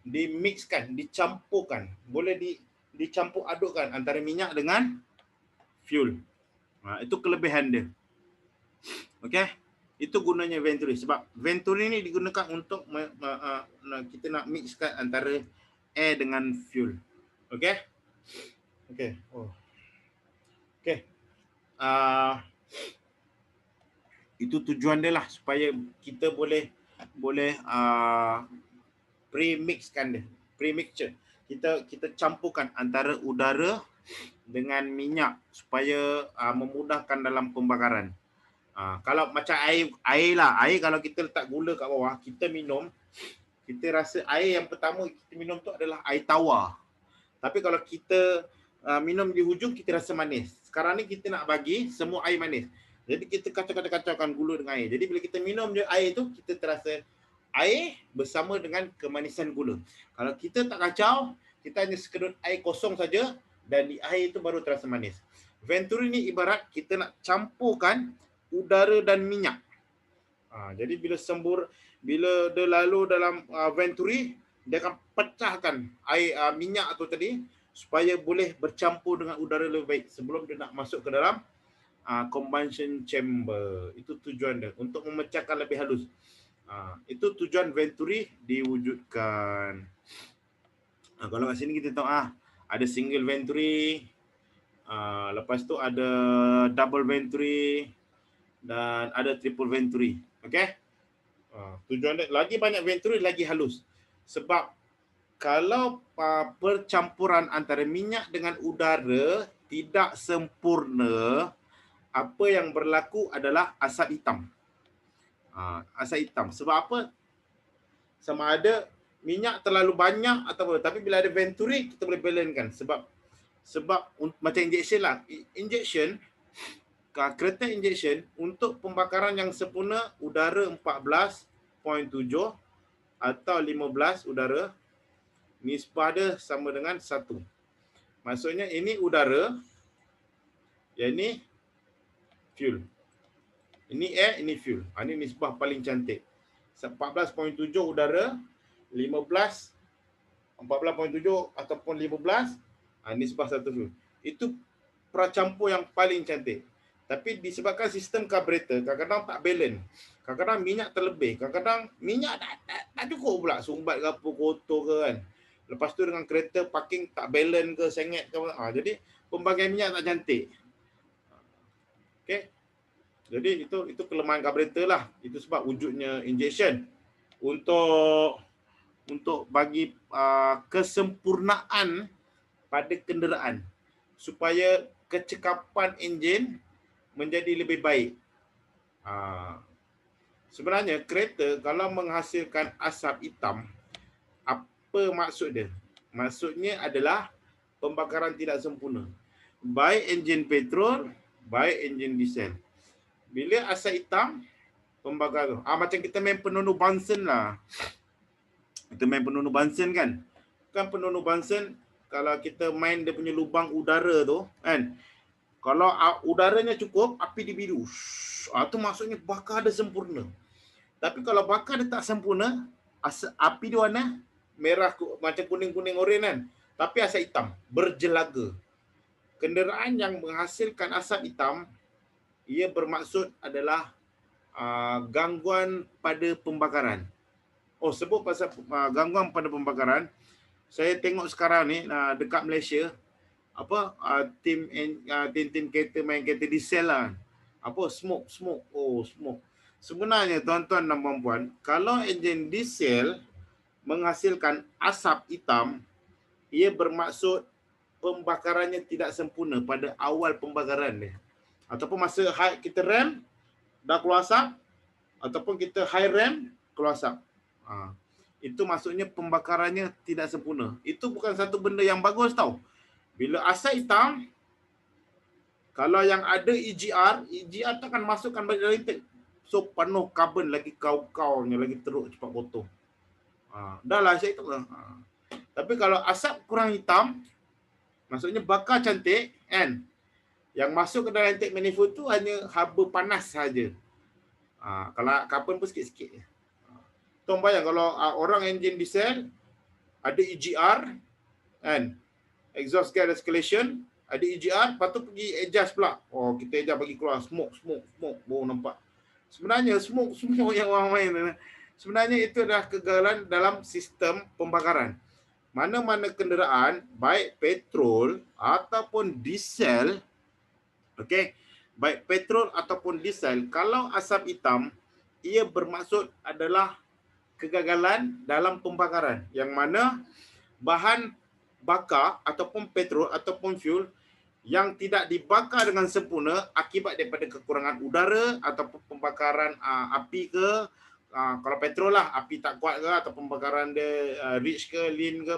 dimixkan, dicampurkan. Boleh dicampur adukkan antara minyak dengan fuel. Itu kelebihan dia. Okey? Itu gunanya Venturi. Sebab Venturi ni digunakan untuk kita nak mixkan antara air dengan fuel. Okey? Okey. Okey. Itu tujuan dia lah, supaya kita boleh pre-mixkan dia. Pre-mixture. Kita campurkan antara udara dengan minyak supaya memudahkan dalam pembakaran. Kalau macam air lah, kalau kita letak gula kat bawah, kita minum, kita rasa air yang pertama kita minum tu adalah air tawar. Tapi kalau kita minum di hujung, kita rasa manis. Sekarang ni kita nak bagi semua air manis. Jadi kita kacau-kacaukan gula dengan air. Jadi bila kita minum je air tu, kita terasa air bersama dengan kemanisan gula. Kalau kita tak kacau, kita hanya sekedar air kosong saja, dan di air itu baru terasa manis. Venturi ni ibarat kita nak campurkan udara dan minyak. Jadi bila dia lalu dalam Venturi, dia akan pecahkan air minyak tu tadi supaya boleh bercampur dengan udara lebih baik sebelum dia nak masuk ke dalam combustion chamber. Itu tujuan dia, untuk memecahkan lebih halus. Itu tujuan Venturi diwujudkan. Kalau kat sini kita tahu ada single Venturi, lepas tu ada double Venturi dan ada triple Venturi. Okey? Tujuan dia lagi banyak Venturi lagi halus. Sebab kalau percampuran antara minyak dengan udara tidak sempurna, apa yang berlaku adalah asap hitam. Asap hitam. Sebab apa? Sama ada minyak terlalu banyak atau apa. Tapi bila ada Venturi, kita boleh balancekan. Sebab macam injection lah. Kereta injection untuk pembakaran yang sempurna, udara 14.7 atau 15 udara, nisbah dia sama dengan 1. Maksudnya ini udara, yang ini fuel. Ini air, ini fuel. Ini nisbah paling cantik. 14.7 udara, 14.7 ataupun 15, nisbah 1 fuel. Itu pracampur yang paling cantik. Tapi disebabkan sistem karburator kadang-kadang tak balance. Kadang-kadang minyak terlebih, kadang-kadang minyak tak cukup pula, sumbat ke apa, kotor ke kan. Lepas tu dengan kereta parking tak balance ke, sengit ke. Jadi pembagian minyak tak cantik. Okey. Jadi itu kelemahan karburator lah. Itu sebab wujudnya injection. Untuk bagi kesempurnaan pada kenderaan supaya kecekapan enjin menjadi lebih baik. Sebenarnya kereta kalau menghasilkan asap hitam, apa maksud dia? Maksudnya adalah pembakaran tidak sempurna. baik enjin petrol, baik enjin diesel. Bila asap hitam, pembakar tu. Macam kita main penunu Bunsen lah. Kita main penunu Bunsen kan. Kan penunu Bunsen, kalau kita main dia punya lubang udara tu, kan. Kalau udaranya cukup, api dia biru. Tu maksudnya bakar dia sempurna. Tapi kalau bakar dia tak sempurna, api dia warna merah macam kuning-kuning oranye kan. Tapi asap hitam, berjelaga. Kenderaan yang menghasilkan asap hitam, ia bermaksud adalah gangguan pada pembakaran. Sebut pasal gangguan pada pembakaran. Saya tengok sekarang ni dekat Malaysia, tim kereta main kereta diesel lah. Smoke. Smoke. Sebenarnya tuan-tuan dan puan-puan, kalau enjin diesel menghasilkan asap hitam, ia bermaksud pembakarannya tidak sempurna pada awal pembakaran dia. Ataupun masa kita rem, dah keluar asap, ataupun kita high rem, keluar asap. Itu maksudnya pembakarannya tidak sempurna. Itu bukan satu benda yang bagus tau. Bila asap hitam, kalau yang ada EGR tu akan masukkan balik dalam intake. So penuh karbon lagi kau-kaunya, lagi teruk cepat kotor. Dah lah asap hitam lah. Tapi kalau asap kurang hitam, maksudnya bakar cantik kan. Yang masuk ke dalam intake manifold tu hanya haba panas saja. Kalau karbon pun sikit-sikit. Tuan bayang kalau orang enjin diesel ada EGR kan, exhaust gas escalation, ada EGR, lepas tu pergi adjust pula. Kita adjust bagi keluar smoke. Baru nampak. Sebenarnya smoke yang orang main. Sebenarnya itu adalah kegagalan dalam sistem pembakaran. Mana-mana kenderaan, baik petrol ataupun diesel, baik petrol ataupun diesel, kalau asap hitam, ia bermaksud adalah kegagalan dalam pembakaran. Yang mana bahan bakar ataupun petrol ataupun fuel yang tidak dibakar dengan sempurna akibat daripada kekurangan udara ataupun pembakaran api ke, kalau petrol lah, api tak kuat ke, atau pembakaran dia rich ke, lean ke,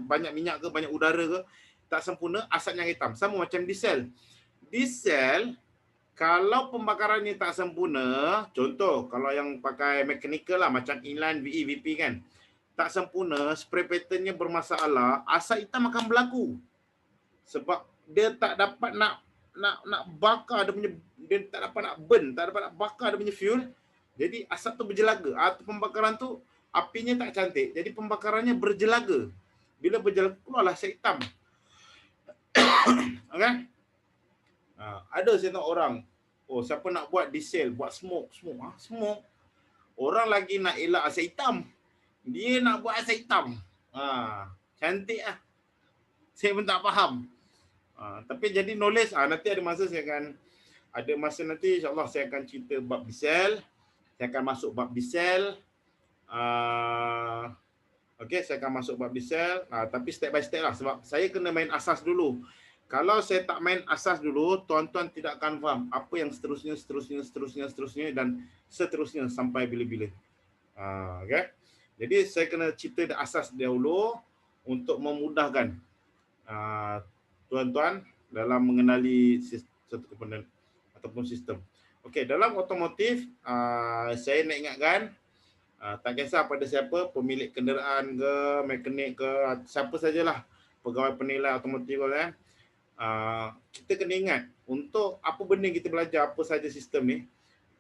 banyak minyak ke, banyak udara ke, tak sempurna, asapnya hitam. Sama macam diesel. Diesel, kalau pembakarannya tak sempurna, contoh kalau yang pakai mechanical lah, macam inline, VE, VP kan, tak sempurna, spray patternnya bermasalah, asap hitam akan berlaku. Sebab dia tak dapat nak bakar dia punya, dia tak dapat nak burn, tak dapat nak bakar dia punya fuel. Jadi asap tu berjelaga. Pembakaran tu apinya tak cantik. Jadi pembakarannya berjelaga. Bila berjelaga, keluarlah asap hitam. Okay? Ada saya tengok orang, siapa nak buat diesel, buat smoke. Orang lagi nak elak asap hitam, dia nak buat asap hitam. Cantik lah. Saya pun tak faham. Tapi jadi knowledge, nanti ada masa nanti insyaAllah saya akan cerita bab diesel. Saya akan masuk bab diesel. Saya akan masuk bab diesel. Tapi step by step lah, sebab saya kena main asas dulu. Kalau saya tak main asas dulu, tuan-tuan tidak akan faham apa yang seterusnya dan seterusnya sampai bila-bila. Jadi saya kena cerita asas dahulu untuk memudahkan tuan-tuan dalam mengenali satu komponen ataupun sistem. Dalam otomotif, saya nak ingatkan, tak kisah pada siapa, pemilik kenderaan ke, mekanik ke, siapa sajalah, pegawai penilai otomotif kan, kita kena ingat, untuk apa benda kita belajar, apa saja sistem ni,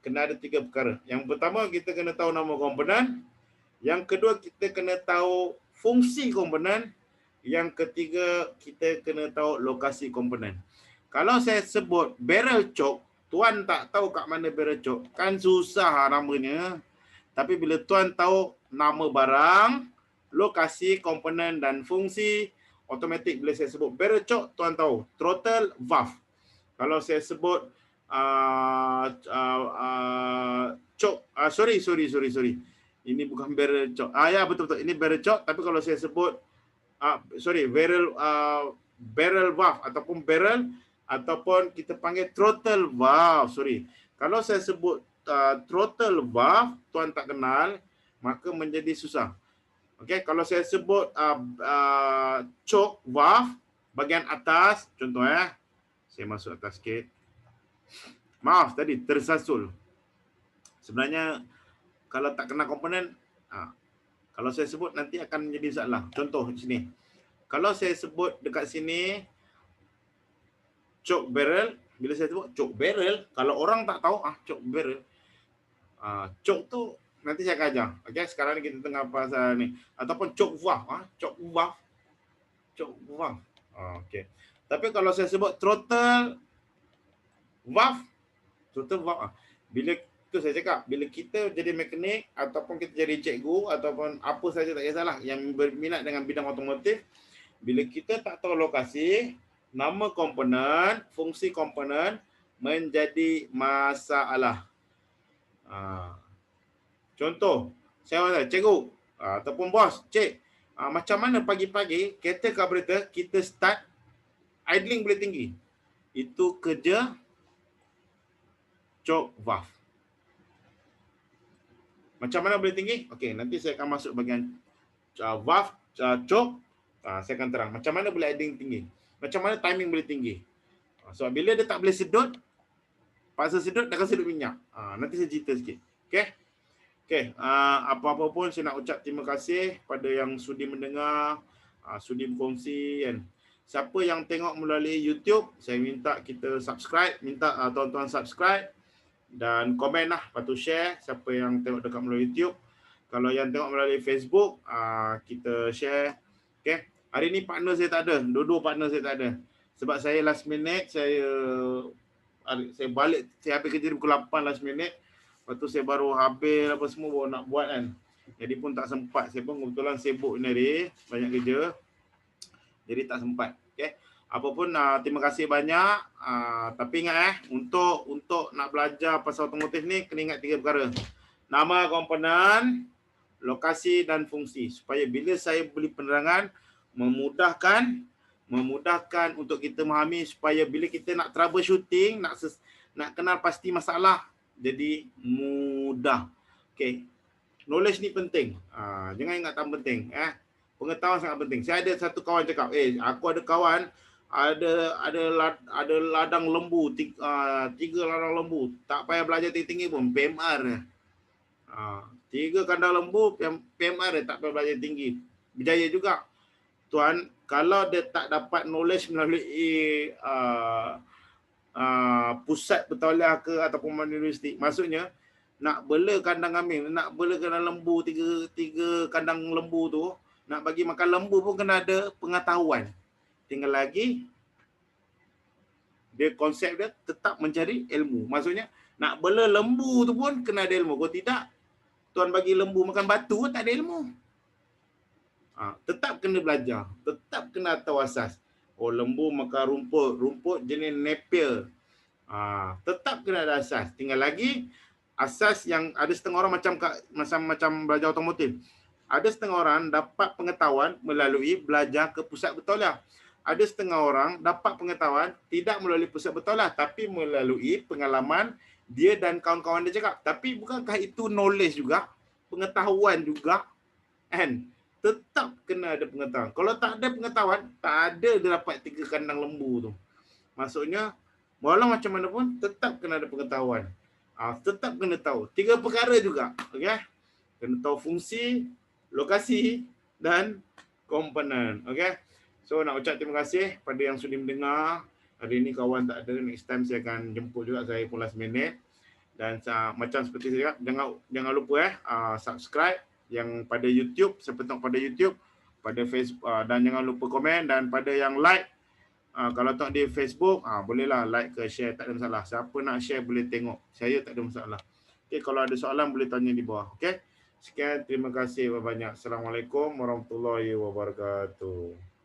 kena ada 3 perkara. Yang pertama, kita kena tahu nama komponen. Yang kedua, kita kena tahu fungsi komponen. Yang ketiga, kita kena tahu lokasi komponen. Kalau saya sebut barrel choke, tuan tak tahu kat mana barrel choke, kan susah namanya. Tapi bila tuan tahu nama barang, lokasi, komponen dan fungsi, automatik bila saya sebut barrel choke, tuan tahu throttle, valve. Kalau saya sebut choke, sorry. Ini bukan barrel choke. Ya, betul. Ini barrel choke, tapi kalau saya sebut barrel valve ataupun barrel, ataupun kita panggil throttle valve. Kalau saya sebut throttle valve, tuan tak kenal, maka menjadi susah. Kalau saya sebut choke valve, bahagian atas, contoh saya masuk atas sikit. Maaf tadi tersasul. Sebenarnya kalau tak kena komponen, kalau saya sebut nanti akan menjadi salah. Contoh di sini. Kalau saya sebut dekat sini choke barrel, bila saya sebut choke barrel, kalau orang tak tahu choke barrel. Choke tu nanti saya akan ajar. Okey, sekarang ni kita tengah pasal ni. Ataupun choke valve, choke valve. Choke valve. Okey. Tapi kalau saya sebut throttle valve, bila tu saya cakap, bila kita jadi mekanik ataupun kita jadi cikgu ataupun apa saja tak kisahlah yang berminat dengan bidang otomotif, bila kita tak tahu lokasi, nama komponen, fungsi komponen menjadi masalah. Contoh, saya kata, cikgu ataupun bos, cik, macam mana pagi-pagi kereta carburetor kita start idling boleh tinggi? Itu kerja choke valve. Macam mana boleh tinggi? Okey, nanti saya akan masuk bahagian valve, choke. Saya akan terang. Macam mana boleh idling tinggi? Macam mana timing boleh tinggi? So, bila dia tak boleh sedut, paksa sedut, dah sedut minyak. Nanti saya cerita sikit. Okey? Okey, apa-apa pun saya nak ucap terima kasih pada yang sudi mendengar, sudi berkongsi kan. Siapa yang tengok melalui YouTube, saya minta kita subscribe, minta tuan-tuan subscribe dan komen lah, lepas tu share siapa yang tengok dekat melalui YouTube. Kalau yang tengok melalui Facebook, kita share. Okay. Hari ni partner saya tak ada, dua-dua partner saya tak ada. Sebab saya last minute, saya balik, saya habis kerja pukul 8 last minute. Lepas tu saya baru habis apa semua baru nak buat kan. Jadi pun tak sempat, saya pun kebetulan sibuk ni hari, banyak kerja. Jadi tak sempat. Okay. Apapun terima kasih banyak. Tapi ingat untuk nak belajar pasal otomotif ni kena ingat 3 perkara. Nama komponen, lokasi dan fungsi. Supaya bila saya beli penerangan memudahkan untuk kita memahami, supaya bila kita nak troubleshooting, nak kenal pasti masalah jadi mudah. Okey. Knowledge ni penting. Jangan ingat tak penting Pengetahuan sangat penting. Saya ada satu kawan cakap, aku ada kawan ada ladang lembu, 3 ladang lembu, tak payah belajar tinggi-tinggi pun, PMR. 3 kandang lembu, PMR tak payah belajar tinggi. Berjaya juga. Tuan, kalau dia tak dapat knowledge melalui pusat bertauliah ke ataupun universiti, maksudnya nak bela kandang kambing, nak bela kandang lembu, 3 kandang lembu tu, nak bagi makan lembu pun kena ada pengetahuan. Tinggal lagi dia konsep dia tetap mencari ilmu. Maksudnya nak bela lembu tu pun kena ada ilmu. Kalau tidak, tuan bagi lembu makan batu tak ada ilmu. Tetap kena belajar, tetap kena tahu asas. Lembu makan rumput jenis Napier. Tetap kena ada asas. Tinggal lagi asas yang ada setengah orang macam belajar otomotif. Ada setengah orang dapat pengetahuan melalui belajar ke pusat bertauliah. Ada setengah orang dapat pengetahuan tidak melalui pusat bertauliah, tapi melalui pengalaman dia dan kawan-kawan dia cakap. Tapi bukankah itu knowledge juga? Pengetahuan juga? And tetap kena ada pengetahuan. Kalau tak ada pengetahuan, tak ada dia dapat 3 kandang lembu tu. Maksudnya, walau macam mana pun, tetap kena ada pengetahuan. Tetap kena tahu. 3 perkara juga. Okay? Kena tahu fungsi, lokasi dan komponen. Okay? So nak ucap terima kasih pada yang sudi mendengar. Hari ini kawan tak ada, next time saya akan jemput juga, saya pun last minute. Dan macam seperti saya cakap, jangan lupa subscribe yang pada YouTube, siapa tengok pada YouTube, pada Facebook, dan jangan lupa komen. Dan pada yang like, kalau tengok di Facebook, bolehlah like ke share, tak ada masalah. Siapa nak share boleh tengok, saya tak ada masalah. Okay, kalau ada soalan boleh tanya di bawah. Okay, sekian, terima kasih banyak. Assalamualaikum warahmatullahi wabarakatuh.